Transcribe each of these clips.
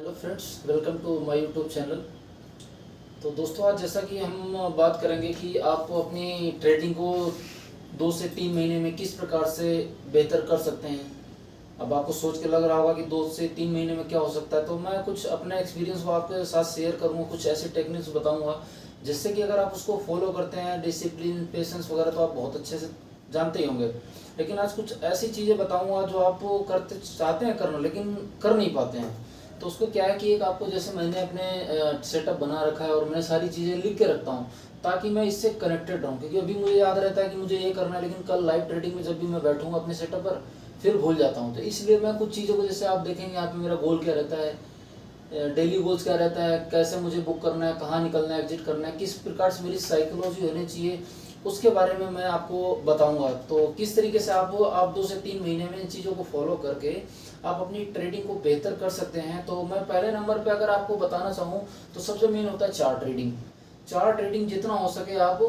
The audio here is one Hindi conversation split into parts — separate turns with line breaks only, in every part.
Hello friends, welcome to my YouTube channel. तो दोस्तों, आज जैसा कि हम बात करेंगे कि आप अपनी ट्रेडिंग को 2 से 3 महीने में किस प्रकार से बेहतर कर सकते हैं। अब आपको सोच के लग रहा होगा कि 2 से 3 महीने में क्या हो सकता है, तो मैं कुछ अपने एक्सपीरियंस को आपके साथ शेयर करूँगा, कुछ ऐसे टेक्निक्स बताऊँगा जिससे कि अगर आप उसको फॉलो करते हैं, डिसिप्लिन, पेशेंस वगैरह, तो आप बहुत अच्छे से जानते ही होंगे। लेकिन आज कुछ ऐसी चीज़ें बताऊँगा जो आप करते चाहते हैं करना, लेकिन कर नहीं पाते हैं। तो उसको क्या है कि एक आपको, जैसे मैंने अपने सेटअप बना रखा है और मैं सारी चीज़ें लिख के रखता हूँ ताकि मैं इससे कनेक्टेड रहूँ, क्योंकि अभी मुझे याद रहता है कि मुझे ये करना है, लेकिन कल लाइव ट्रेडिंग में जब भी मैं बैठूंगा अपने सेटअप पर फिर भूल जाता हूँ। तो इसलिए मैं कुछ चीज़ों को, जैसे आप देखेंगे यहाँ पे मेरा गोल क्या रहता है, डेली गोल्स क्या रहता है, कैसे मुझे बुक करना है, कहाँ निकलना है, एग्जिट करना है, किस प्रकार से मेरी साइकोलॉजी होनी चाहिए, उसके बारे में मैं आपको बताऊंगा। तो किस तरीके से आप 2 से 3 महीने में इन चीज़ों को फॉलो करके आप अपनी ट्रेडिंग को बेहतर कर सकते हैं। तो मैं पहले नंबर पे अगर आपको बताना चाहूँ तो सबसे मेन होता है चार्ट ट्रेडिंग। चार्ट ट्रेडिंग जितना हो सके आप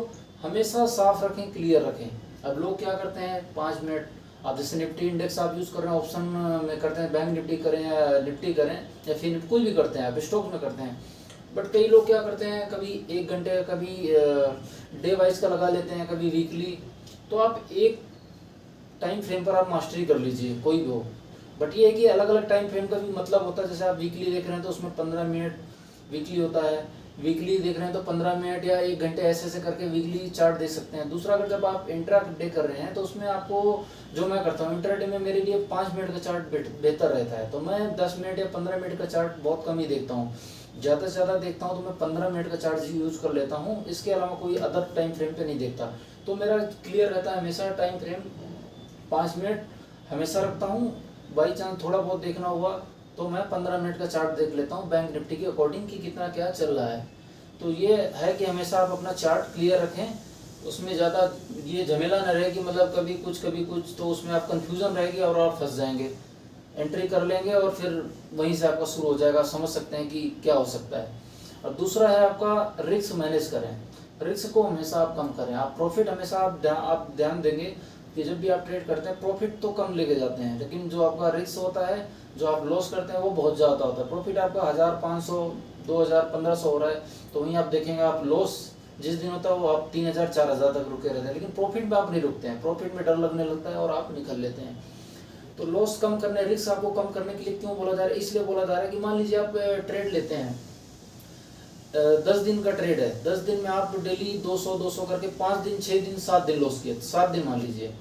हमेशा साफ रखें, क्लियर रखें। अब लोग क्या करते हैं, 5 मिनट, आप जैसे निफ्टी इंडेक्स आप यूज़ कर रहे हैं, ऑप्शन में करते हैं, बैंक निफ्टी करें या निफ्टी करें या फिर कुछ भी करते हैं, आप स्टॉक्स में करते हैं। बट कई लोग क्या करते हैं, कभी 1 घंटे, कभी डे वाइज का लगा लेते हैं, कभी वीकली। तो आप एक टाइम फ्रेम पर आप मास्टरी कर लीजिए, कोई भी हो। बट ये है कि अलग अलग टाइम फ्रेम का भी मतलब होता है। जैसे आप वीकली देख रहे हैं तो उसमें 15 मिनट वीकली होता है, वीकली देख रहे हैं तो 15 मिनट या 1 घंटे, ऐसे ऐसे करके वीकली चार्ट देख सकते हैं। दूसरा, अगर जब आप इंट्रा डे कर रहे हैं तो उसमें आपको, जो मैं करता हूँ इंट्रा डे में, मेरे लिए 5 मिनट का चार्ट बेहतर रहता है। तो मैं 10 मिनट या 15 मिनट का चार्ट बहुत कम ही देखता हूँ। ज़्यादा से ज़्यादा देखता हूँ तो मैं 15 मिनट का चार्ट यूज़ कर लेता हूँ, इसके अलावा कोई अदर टाइम फ्रेम पे नहीं देखता। तो मेरा क्लियर रहता है हमेशा, टाइम फ्रेम 5 मिनट हमेशा रखता हूँ। बाई चांस थोड़ा बहुत देखना हुआ तो मैं 15 मिनट का चार्ट देख लेता हूँ बैंक निफ्टी के अकॉर्डिंग कि कितना क्या चल रहा है। तो ये है कि हमेशा आप अपना चार्ट क्लियर रखें, उसमें ज़्यादा ये झमेला न रहे कि मतलब कभी कुछ, तो उसमें आप कंफ्यूजन रहेगी और आप फंस जाएंगे। एंट्री कर लेंगे और फिर वहीं से आपका शुरू हो जाएगा, समझ सकते हैं कि क्या हो सकता है। और दूसरा है आपका रिस्क मैनेज करें। रिस्क को हमेशा आप कम करें। आप प्रॉफिट हमेशा आप ध्यान देंगे कि जब भी आप ट्रेड करते हैं प्रॉफिट तो कम लेके जाते हैं, लेकिन जो आपका रिस्क होता है, जो आप लॉस करते हैं, वो बहुत ज़्यादा होता है। प्रॉफिट आपका 1500, 2000, 1500 हो रहा है, तो वहीं आप देखेंगे आप लॉस जिस दिन होता है वो आप 3000, 4000 तक रुके रहते हैं, लेकिन प्रॉफिट में आप नहीं रुकते हैं। प्रॉफिट में डर लगने लगता है और आप निकल लेते हैं। तो लॉस कम करने, रिस्क आपको कम करने के लिए क्यों बोला जा रहा है, इसलिए बोला जा रहा है कि मान लीजिए आप ट्रेड लेते हैं, 10 दिन का ट्रेड है, 10 दिन में आप डेली 200 करके 5 दिन, 6 दिन, 7 दिन लॉस किए, 7 दिन मान लीजिए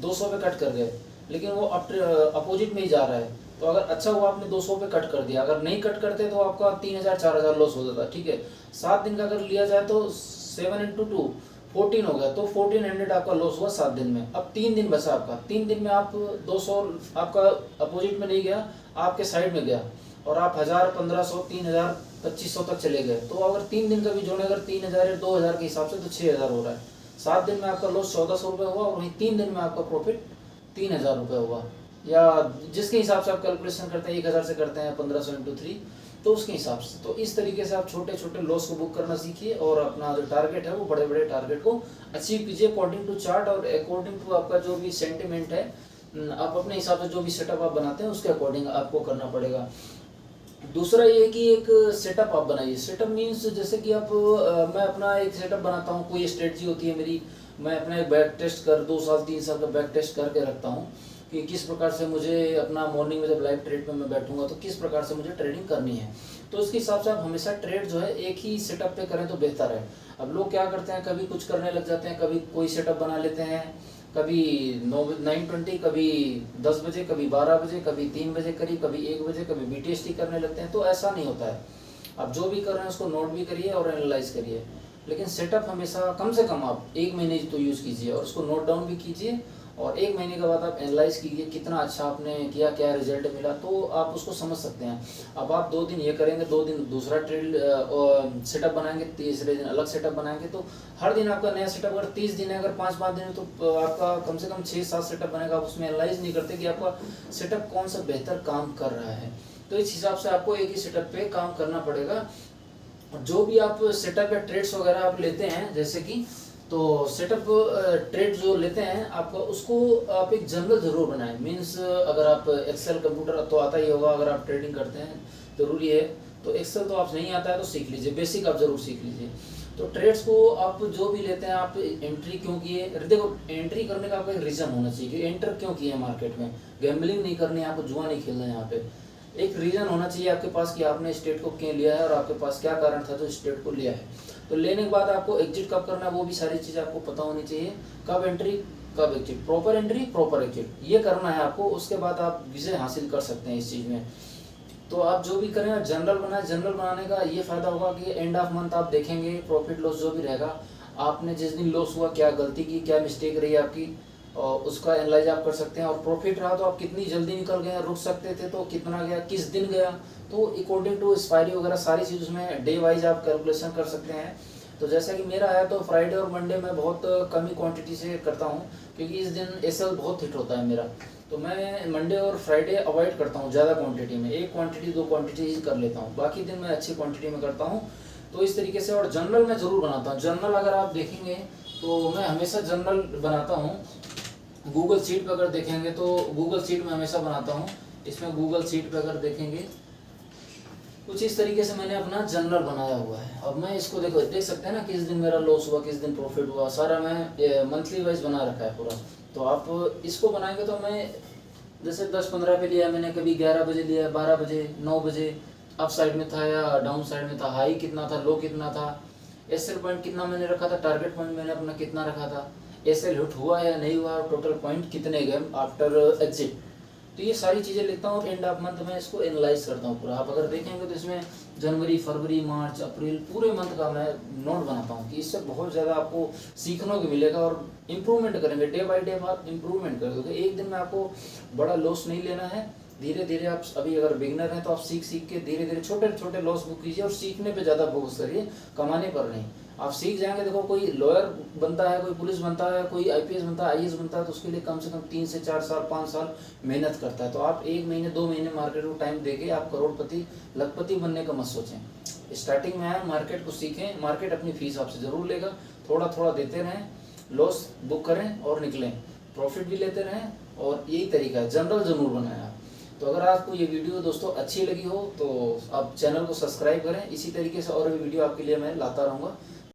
200 पे कट कर गए, लेकिन वो अपोजिट में ही जा रहा है। तो अगर अच्छा हुआ आपने 200 पे कट कर दिया, अगर नहीं कट करते तो आपका 3000, 4000 लॉस हो जाता। ठीक है, 7 दिन का अगर लिया जाए तो 7 × 2 14 हो गया, तो 1400 आपका लॉस हुआ 7 दिन में। अब 3 दिन बचा आपका, 3 दिन में आप 200 आपका अपोजिट में नहीं गया, आपके साइड में गया, और आप 1000, 1500, 3000, 2500 तक चले गए। तो अगर 3 दिन का भी जोड़े, अगर 3000 या 2000 के हिसाब से, तो 6000 हो रहा है। 7 दिन में आपका लॉस 1400 रुपये हुआ, और वहीं 3 दिन में आपका प्रॉफिट 3000 रुपये हुआ। या जिसके हिसाब से आप कैलकुलेशन करते हैं, 1000 से करते हैं 1500 × 3, तो उसके हिसाब से। तो इस तरीके से आप छोटे छोटे लॉस को बुक करना सीखिए, और अपना जो टारगेट है वो बड़े बड़े टारगेट को अचीव कीजिए अकॉर्डिंग टू चार्ट और अकॉर्डिंग टू आपका जो भी सेंटिमेंट है। आप अपने हिसाब से जो भी सेटअप आप बनाते हैं उसके अकॉर्डिंग आपको करना पड़ेगा। दूसरा ये है कि एक सेटअप आप बनाइए। सेटअप मीन्स जैसे कि आप मैं अपना एक सेटअप बनाता हूँ, कोई स्ट्रेटजी होती है मेरी, मैं अपना एक बैक टेस्ट कर 2 साल 3 साल का बैक टेस्ट करके रखता हूँ कि किस प्रकार से मुझे अपना मॉर्निंग में जब लाइव ट्रेड में मैं बैठूंगा तो किस प्रकार से मुझे ट्रेडिंग करनी है। तो उसके हिसाब से आप हमेशा ट्रेड जो है एक ही सेटअप पे करें तो बेहतर है। अब लोग क्या करते हैं, कभी कुछ करने लग जाते हैं, कभी कोई सेटअप बना लेते हैं, कभी 9:20, कभी 10 बजे, कभी 12 बजे, कभी 3 बजे करीब, कभी 1 बजे, कभी BTST करने लगते हैं। तो ऐसा नहीं होता है। आप जो भी कर रहे हैं उसको नोट भी करिए और एनालाइज करिए, लेकिन सेटअप हमेशा कम से कम आप 1 महीने तो यूज़ कीजिए और उसको नोट डाउन भी कीजिए, और 1 महीने के बाद आप एनालाइज कीजिए कितना अच्छा आपने किया, क्या रिजल्ट मिला, तो आप उसको समझ सकते हैं। अब आप 2 दिन ये करेंगे, 2 दिन दूसरा ट्रेड सेटअप बनाएंगे, तीसरे दिन अलग सेटअप बनाएंगे, तो हर दिन आपका नया सेटअप। अगर 30 दिन है, अगर 5-5 दिन है, तो आपका कम से कम 6-7 सेटअप बनेगा। आप उसमें एनालाइज नहीं करते कि आपका सेटअप कौन सा बेहतर काम कर रहा है। तो इस हिसाब से आपको एक ही सेटअप पे काम करना पड़ेगा। जो भी आप सेटअप या ट्रेड्स वगैरह आप लेते हैं जैसे कि, तो सेटअप ट्रेड जो लेते हैं आपका, उसको आप एक जनरल जरूर बनाएं। मीन्स अगर आप एक्सेल कंप्यूटर तो आता ही होगा, अगर आप ट्रेडिंग करते हैं ज़रूरी है। तो एक्सेल तो आप नहीं आता है तो सीख लीजिए, बेसिक आप ज़रूर सीख लीजिए। तो ट्रेड्स को आप जो भी लेते हैं, आप एंट्री क्यों किए, देखो एंट्री करने का आपका एक रीज़न होना चाहिए कि एंटर क्यों किए मार्केट में। गैम्बलिंग नहीं करनी है आपको, जुआ नहीं खेलना है यहाँ पे। एक रीज़न होना चाहिए आपके पास कि आपने स्टेट को क्यों लिया है और आपके पास क्या कारण था जो स्टेट को लिया है। तो लेने के बाद आपको एग्जिट कब करना है वो भी सारी चीज़ें आपको पता होनी चाहिए। कब एंट्री कब exit, proper entry proper exit, ये करना है आपको। उसके बाद आप विजय हासिल कर सकते हैं इस चीज़ में। तो आप जो भी करें जनरल बनाए। जनरल बनाने का ये फ़ायदा होगा कि एंड ऑफ मंथ आप देखेंगे प्रॉफिट लॉस जो भी रहेगा, आपने जिस दिन लॉस हुआ क्या गलती की, क्या मिस्टेक रही आपकी, और उसका एनालाइज आप कर सकते हैं। और प्रॉफिट रहा तो आप कितनी जल्दी निकल गए, रुक सकते थे तो कितना गया, किस दिन गया, तो अकॉर्डिंग टू एक्सपायरी वगैरह सारी चीज़ उसमें डे वाइज आप कैलकुलेशन कर सकते हैं। तो जैसा कि मेरा है तो फ्राइडे और मंडे में बहुत कम ही क्वांटिटी से करता हूँ, क्योंकि इस दिन एसएल बहुत हिट होता है मेरा। तो मैं मंडे और फ्राइडे अवॉइड करता हूँ ज़्यादा क्वांटिटी में, एक क्वांटिटी दो क्वांटिटी ही कर लेता हूँ, बाकी दिन मैं अच्छी क्वांटिटी में करता हूँ। तो इस तरीके से। और जनरल मैं ज़रूर बनाता हूँ। जनरल अगर आप देखेंगे तो मैं हमेशा जनरल बनाता हूँ। गूगल शीट पर अगर देखेंगे तो गूगल शीट में हमेशा बनाता हूँ। इसमें गूगल शीट पर अगर देखेंगे कुछ इस तरीके से मैंने अपना जनरल बनाया हुआ है। अब मैं इसको देखो, देख सकते हैं ना किस दिन मेरा लॉस हुआ, किस दिन प्रॉफिट हुआ, सारा मैं मंथली वाइज बना रखा है पूरा। तो आप इसको बनाएंगे तो मैं जैसे 10-15 पे लिया मैंने, कभी 11 बजे लिया, 12 बजे, 9 बजे, अप साइड में था या डाउन साइड में था, हाई कितना था, लो कितना था, एसएल पॉइंट कितना मैंने रखा था, टारगेट पॉइंट मैंने अपना कितना रखा था, एसएल हिट हुआ या नहीं हुआ, टोटल पॉइंट कितने गए आफ्टर एग्जिट। तो ये सारी चीज़ें लिखता हूँ और एंड ऑफ मंथ में इसको एनालाइज करता हूँ पूरा। आप अगर देखेंगे तो इसमें जनवरी, फरवरी, मार्च, अप्रैल पूरे मंथ का मैं नोट बनाता हूँ कि इससे बहुत ज़्यादा आपको सीखने को मिलेगा और इम्प्रूवमेंट करेंगे। डे बाय डे आप इम्प्रूवमेंट करेंगे। एक दिन में आपको बड़ा लॉस नहीं लेना है, धीरे धीरे आप अभी अगर बिगनर हैं तो आप सीख सीख के धीरे धीरे छोटे छोटे लॉस बुक कीजिए और सीखने पे ज़्यादा फोकस करिए, कमाने पर नहीं। आप सीख जाएंगे। देखो कोई लॉयर बनता है, कोई पुलिस बनता है, कोई आईपीएस बनता है, आईएएस बनता है, तो उसके लिए कम से कम 3 से 4 साल 5 साल मेहनत करता है। तो आप 1 महीने 2 महीने मार्केट को टाइम देके आप करोड़पति लखपति बनने का मत सोचें। स्टार्टिंग में आए, मार्केट को सीखें, मार्केट अपनी फीस आपसे ज़रूर लेगा, थोड़ा थोड़ा देते रहें, लॉस बुक करें और निकलें, प्रॉफिट भी लेते रहें। और यही तरीका है, जनरल जरूर बनाएं आप। तो अगर आपको ये वीडियो दोस्तों अच्छी लगी हो तो आप चैनल को सब्सक्राइब करें। इसी तरीके से और भी वीडियो आपके लिए मैं लाता रहूँगा।